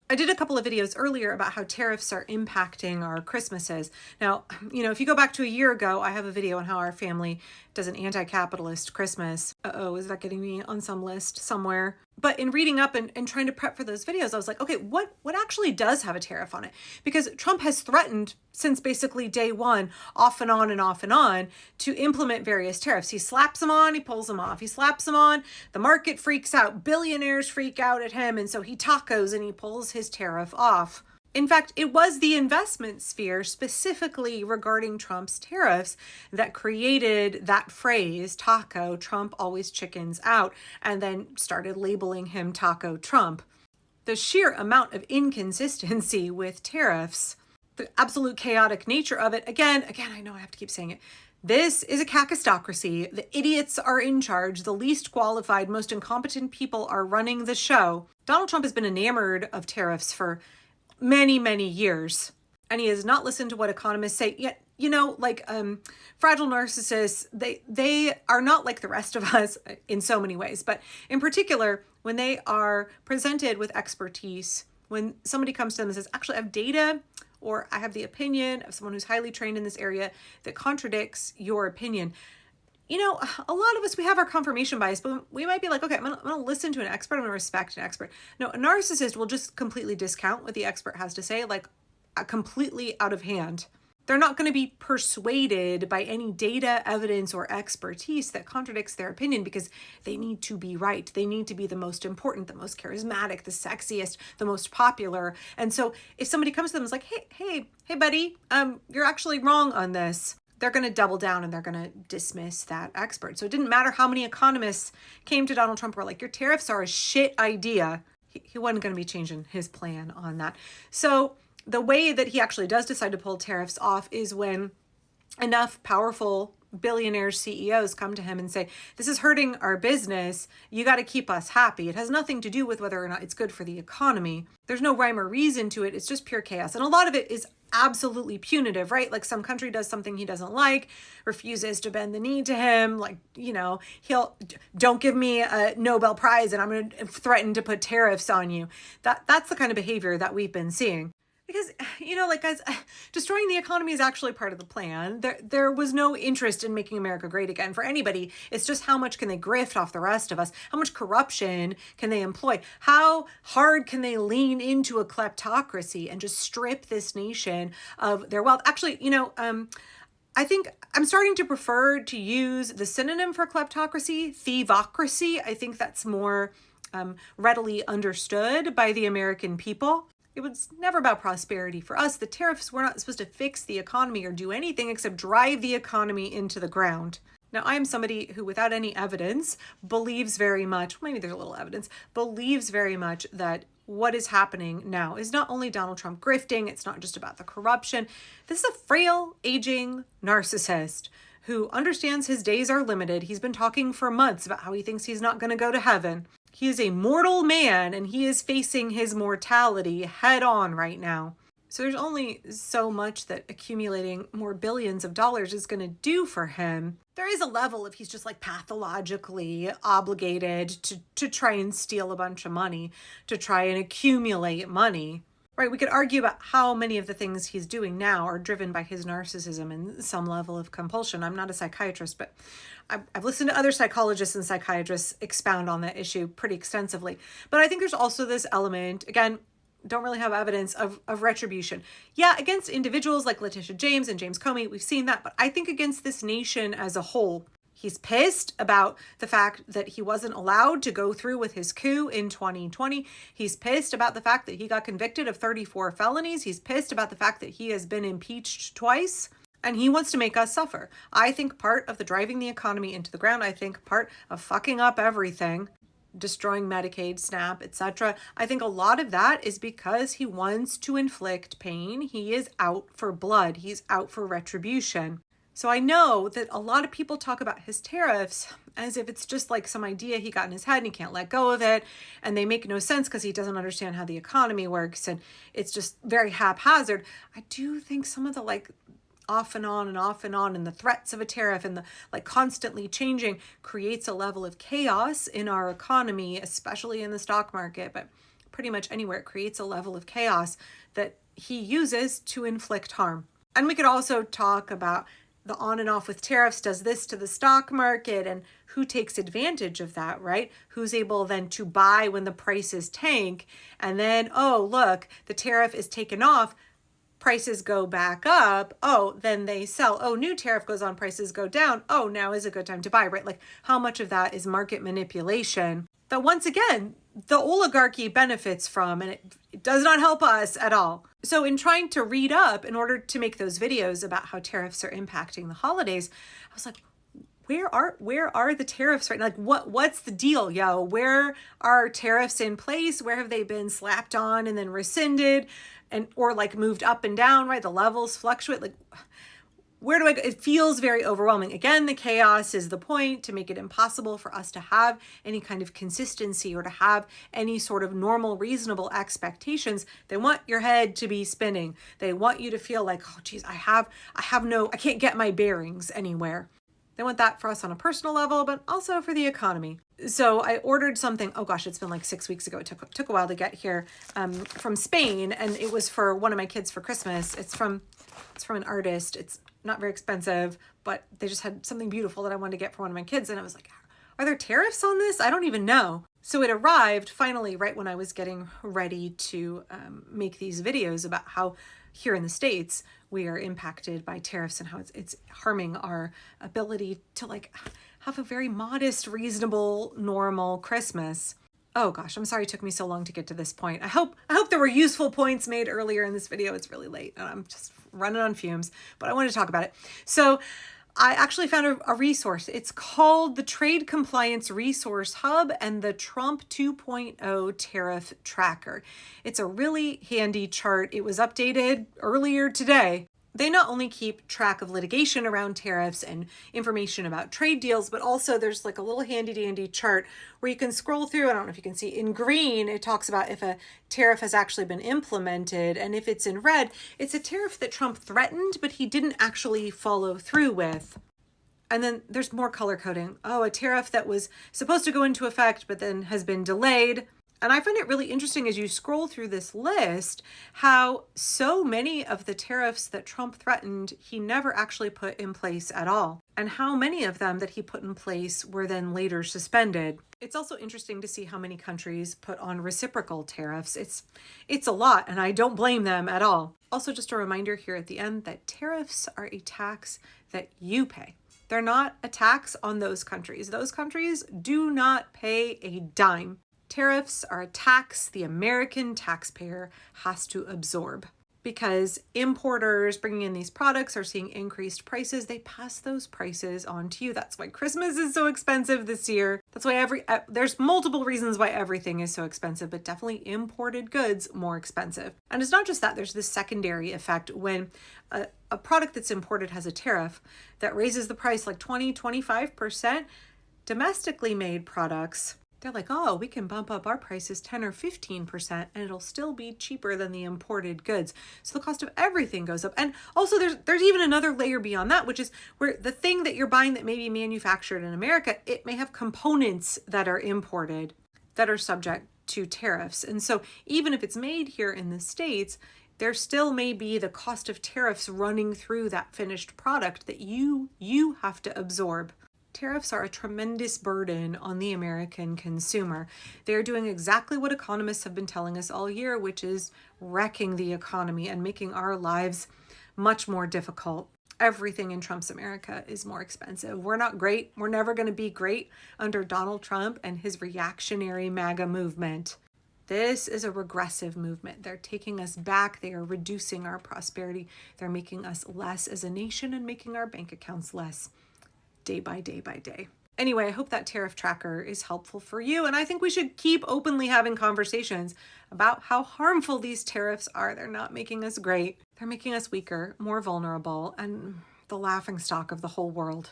I did a couple of videos earlier about how tariffs are impacting our Christmases. Now, if you go back to a year ago, I have a video on how our family does an anti-capitalist Christmas. Uh-oh, is that getting me on some list somewhere? But in reading up and trying to prep for those videos, I was like, okay, what actually does have a tariff on it? Because Trump has threatened since basically day one, off and on and off and on, to implement various tariffs. He slaps them on, he pulls them off. He slaps them on, the market freaks out, billionaires freak out at him, and so he tacos and he pulls his tariff off. In fact, it was the investment sphere specifically regarding Trump's tariffs that created that phrase, taco, Trump always chickens out, and then started labeling him Taco Trump. The sheer amount of inconsistency with tariffs, the absolute chaotic nature of it, again, I know I have to keep saying it. This is a kakistocracy. The idiots are in charge. The least qualified, most incompetent people are running the show. Donald Trump has been enamored of tariffs for many, many years, and he has not listened to what economists say. Yet, fragile narcissists, they are not like the rest of us in so many ways, but in particular, when they are presented with expertise, when somebody comes to them and says, actually, I have data, or I have the opinion of someone who's highly trained in this area that contradicts your opinion. A lot of us, we have our confirmation bias, but we might be like, okay, I'm going to listen to an expert. I'm going to respect an expert. No, a narcissist will just completely discount what the expert has to say, like completely out of hand. They're not going to be persuaded by any data, evidence, or expertise that contradicts their opinion because they need to be right. They need to be the most important, the most charismatic, the sexiest, the most popular. And so if somebody comes to them and is like, hey, buddy, you're actually wrong on this, they're going to double down and they're going to dismiss that expert. So it didn't matter how many economists came to Donald Trump and were like, your tariffs are a shit idea. He wasn't going to be changing his plan on that. So the way that he actually does decide to pull tariffs off is when enough powerful billionaire CEOs come to him and say, this is hurting our business. You got to keep us happy. It has nothing to do with whether or not it's good for the economy. There's no rhyme or reason to it. It's just pure chaos. And a lot of it is absolutely punitive, right? Like some country does something he doesn't like, refuses to bend the knee to him. Like, don't give me a Nobel Prize and I'm going to threaten to put tariffs on you. That's the kind of behavior that we've been seeing. Because, guys, destroying the economy is actually part of the plan. There was no interest in making America great again for anybody. It's just how much can they grift off the rest of us? How much corruption can they employ? How hard can they lean into a kleptocracy and just strip this nation of their wealth? Actually, I think I'm starting to prefer to use the synonym for kleptocracy, thievocracy. I think that's more readily understood by the American people. It was never about prosperity for us. The tariffs were not supposed to fix the economy or do anything except drive the economy into the ground. Now, I am somebody who, without any evidence, believes very much, maybe there's a little evidence, believes very much that what is happening now is not only Donald Trump grifting, it's not just about the corruption. This is a frail, aging narcissist who understands his days are limited. He's been talking for months about how he thinks he's not going to go to heaven. He is a mortal man and he is facing his mortality head on right now. So there's only so much that accumulating more billions of dollars is going to do for him. There is a level if he's just like pathologically obligated to try and steal a bunch of money, to try and accumulate money. Right, we could argue about how many of the things he's doing now are driven by his narcissism and some level of compulsion. I'm not a psychiatrist, but I've listened to other psychologists and psychiatrists expound on that issue pretty extensively. But I think there's also this element, again, don't really have evidence of retribution. Yeah, against individuals like Letitia James and James Comey, we've seen that, but I think against this nation as a whole. He's pissed about the fact that he wasn't allowed to go through with his coup in 2020. He's pissed about the fact that he got convicted of 34 felonies. He's pissed about the fact that he has been impeached twice. And he wants to make us suffer. I think part of the driving the economy into the ground, I think part of fucking up everything, destroying Medicaid, SNAP, etc. I think a lot of that is because he wants to inflict pain. He is out for blood. He's out for retribution. So I know that a lot of people talk about his tariffs as if it's just like some idea he got in his head and he can't let go of it. And they make no sense because he doesn't understand how the economy works. And it's just very haphazard. I do think some of the off and on and the threats of a tariff and the constantly changing creates a level of chaos in our economy, especially in the stock market, but pretty much anywhere. It creates a level of chaos that he uses to inflict harm. And we could also talk about the on and off with tariffs does this to the stock market and who takes advantage of that, right? Who's able then to buy when the prices tank, and then, oh, look, the tariff is taken off, prices go back up. Oh, then they sell. Oh, new tariff goes on, prices go down. Oh, now is a good time to buy, right? Like how much of that is market manipulation that once again, the oligarchy benefits from, and it does not help us at all. So in trying to read up in order to make those videos about how tariffs are impacting the holidays, I was like, where are the tariffs right now? Like what's the deal, yo? Where are tariffs in place? Where have they been slapped on and then rescinded and or like moved up and down, right? The levels fluctuate. Like where do I go? It feels very overwhelming. Again, the chaos is the point to make it impossible for us to have any kind of consistency or to have any sort of normal, reasonable expectations. They want your head to be spinning. They want you to feel like, oh, geez, I can't get my bearings anywhere. They want that for us on a personal level, but also for the economy. So I ordered something, oh gosh, it's been like 6 weeks ago. It took a while to get here from Spain, and it was for one of my kids for Christmas. It's from an artist. It's not very expensive, but they just had something beautiful that I wanted to get for one of my kids. And I was like, are there tariffs on this? I don't even know. So it arrived finally right when I was getting ready to make these videos about how here in the States, we are impacted by tariffs and how it's harming our ability to like have a very modest, reasonable, normal Christmas. Oh gosh, I'm sorry it took me so long to get to this point. I hope there were useful points made earlier in this video. It's really late and I'm just running on fumes, but I wanted to talk about it. So I actually found a resource. It's called the Trade Compliance Resource Hub and the Trump 2.0 Tariff Tracker. It's a really handy chart. It was updated earlier today. They not only keep track of litigation around tariffs and information about trade deals, but also there's like a little handy dandy chart where you can scroll through. I don't know if you can see in green, it talks about if a tariff has actually been implemented. And if it's in red, it's a tariff that Trump threatened, but he didn't actually follow through with. And then there's more color coding. Oh, a tariff that was supposed to go into effect, but then has been delayed. And I find it really interesting as you scroll through this list, how so many of the tariffs that Trump threatened, he never actually put in place at all. And how many of them that he put in place were then later suspended. It's also interesting to see how many countries put on reciprocal tariffs. It's a lot, and I don't blame them at all. Also, just a reminder here at the end that tariffs are a tax that you pay. They're not a tax on those countries. Those countries do not pay a dime. Tariffs are a tax the American taxpayer has to absorb because importers bringing in these products are seeing increased prices. They pass those prices on to you. That's why Christmas is so expensive this year. That's why there's multiple reasons why everything is so expensive, but definitely imported goods more expensive. And it's not just that. There's this secondary effect when a product that's imported has a tariff that raises the price like 20-25%. Domestically made products, they're like, oh, we can bump up our prices 10 or 15% and it'll still be cheaper than the imported goods. So the cost of everything goes up. And also there's even another layer beyond that, which is where the thing that you're buying that may be manufactured in America, it may have components that are imported that are subject to tariffs. And so even if it's made here in the States, there still may be the cost of tariffs running through that finished product that you have to absorb. Tariffs are a tremendous burden on the American consumer. They're doing exactly what economists have been telling us all year, which is wrecking the economy and making our lives much more difficult. Everything in Trump's America is more expensive. We're not great. We're never going to be great under Donald Trump and his reactionary MAGA movement. This is a regressive movement. They're taking us back. They are reducing our prosperity. They're making us less as a nation and making our bank accounts less. Day by day by day. Anyway, I hope that tariff tracker is helpful for you. And I think we should keep openly having conversations about how harmful these tariffs are. They're not making us great. They're making us weaker, more vulnerable, and the laughingstock of the whole world.